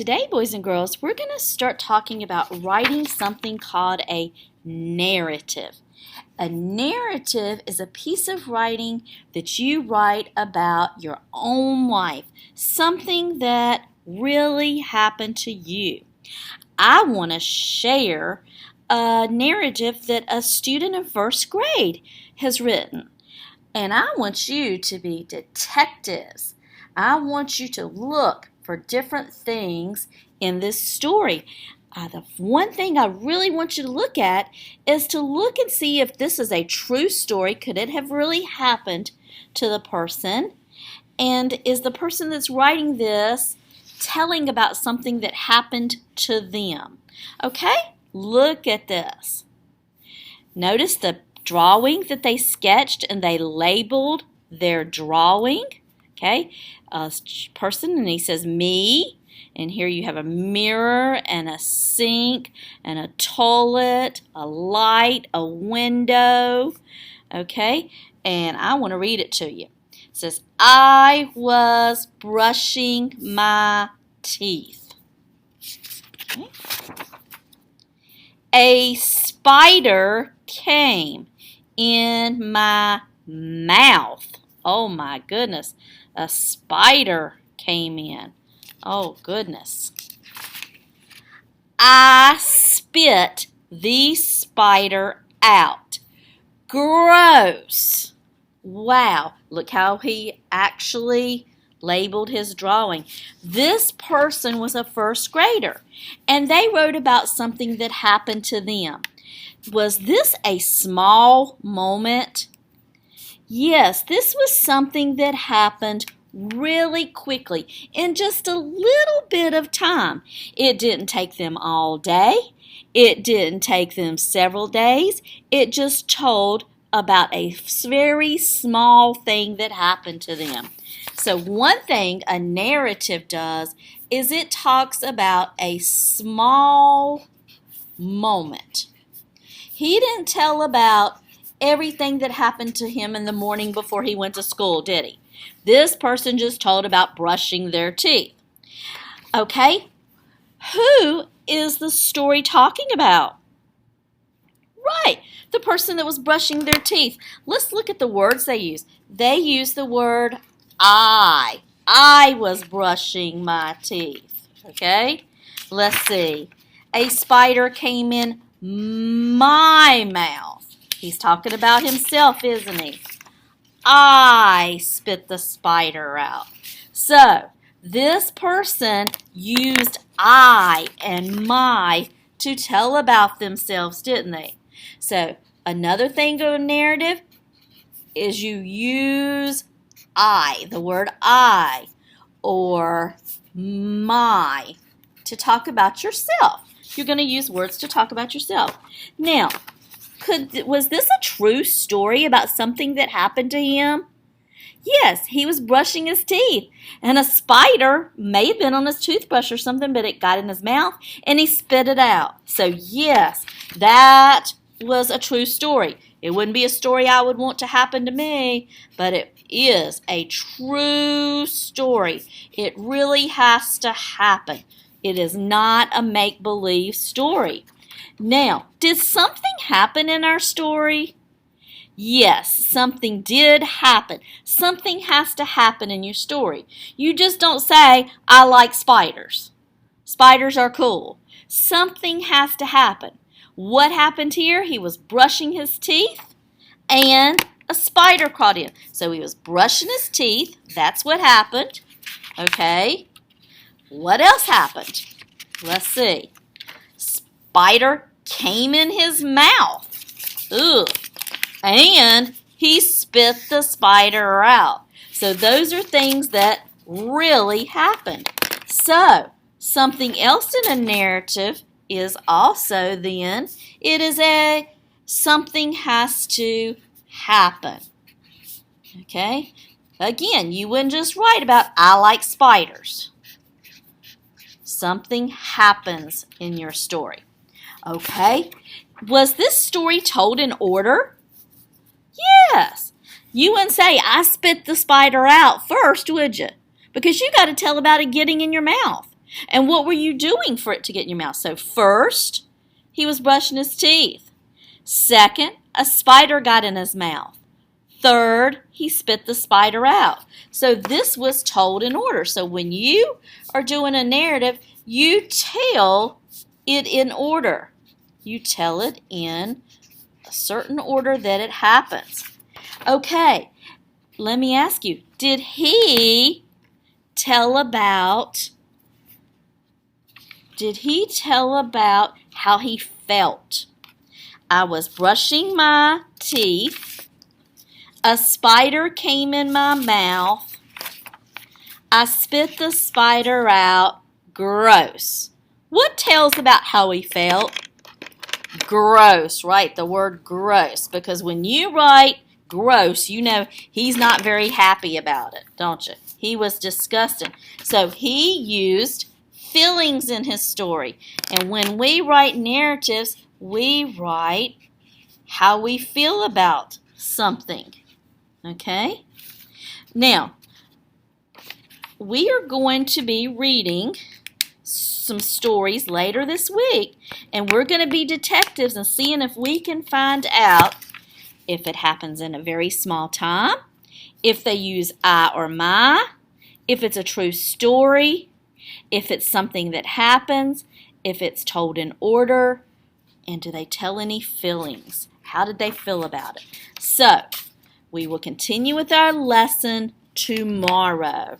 Today, boys and girls, we're going to start talking about writing something called a narrative. A narrative is a piece of writing that you write about your own life, something that really happened to you. I want to share a narrative that a student in first grade has written. And I want you to be detectives. I want you to look for different things in this story. The one thing I really want you to look at is to look and see if this is a true story. Could it have really happened to the person? And is the person that's writing this telling about something that happened to them? Okay, look at this. Notice the drawing that they sketched and they labeled their drawing. Okay, a person, and he says me, and here you have a mirror and a sink and a toilet, a light, a window. Okay, and I want to read it to you. It says, I was brushing my teeth. Okay. A spider came in my mouth. Oh my goodness, a spider came in. Oh goodness. I spit the spider out. Gross. Wow, look how he actually labeled his drawing. This person was a first grader, and they wrote about something that happened to them. Was this a small moment? Yes, this was something that happened really quickly in just a little bit of time. It didn't take them all day. It didn't take them several days. It just told about a very small thing that happened to them. So one thing a narrative does is it talks about a small moment. He didn't tell about everything that happened to him in the morning before he went to school, did he? This person just told about brushing their teeth. Okay, who is the story talking about? Right, the person that was brushing their teeth. Let's look at the words they use. They use the word I. I was brushing my teeth. Okay, let's see. A spider came in my mouth. He's talking about himself, isn't he? I spit the spider out. So, this person used I and my to tell about themselves, didn't they? So, another thing of a narrative is you use I, the word I, or my, to talk about yourself. You're going to use words to talk about yourself. Now, was this a true story about something that happened to him? Yes, he was brushing his teeth, and a spider may have been on his toothbrush or something, but it got in his mouth, and he spit it out. So yes, that was a true story. It wouldn't be a story I would want to happen to me, but it is a true story. It really has to happen. It is not a make-believe story. Now, did something happen in our story? Yes, something did happen. Something has to happen in your story. You just don't say, I like spiders. Spiders are cool. Something has to happen. What happened here? He was brushing his teeth and a spider crawled in. So he was brushing his teeth. That's what happened. Okay. What else happened? Let's see. Spider came in his mouth. Ugh. And he spit the spider out. So those are things that really happened. So something else in a narrative is also then, it is something has to happen. Okay? Again, you wouldn't just write about, I like spiders. Something happens in your story. Okay? Was this story told in order? Yes. You wouldn't say, I spit the spider out first, would you? Because you got to tell about it getting in your mouth. And what were you doing for it to get in your mouth? So first, he was brushing his teeth. Second, a spider got in his mouth. Third, he spit the spider out. So this was told in order. So when you are doing a narrative, you tell it in order. You tell it in a certain order that it happens. Okay, let me ask you, did he tell about how he felt? I was brushing my teeth. A spider came in my mouth. I spit the spider out. Gross. What tells about how he felt? Gross, right? The word gross. Because when you write gross, you know he's not very happy about it, don't you? He was disgusted. So he used feelings in his story. And when we write narratives, we write how we feel about something. Okay? Now, we are going to be reading some stories later this week, and we're going to be detectives and seeing if we can find out if it happens in a very small time, if they use I or my, if it's a true story, if it's something that happens, if it's told in order, and do they tell any feelings? How did they feel about it? So, we will continue with our lesson tomorrow.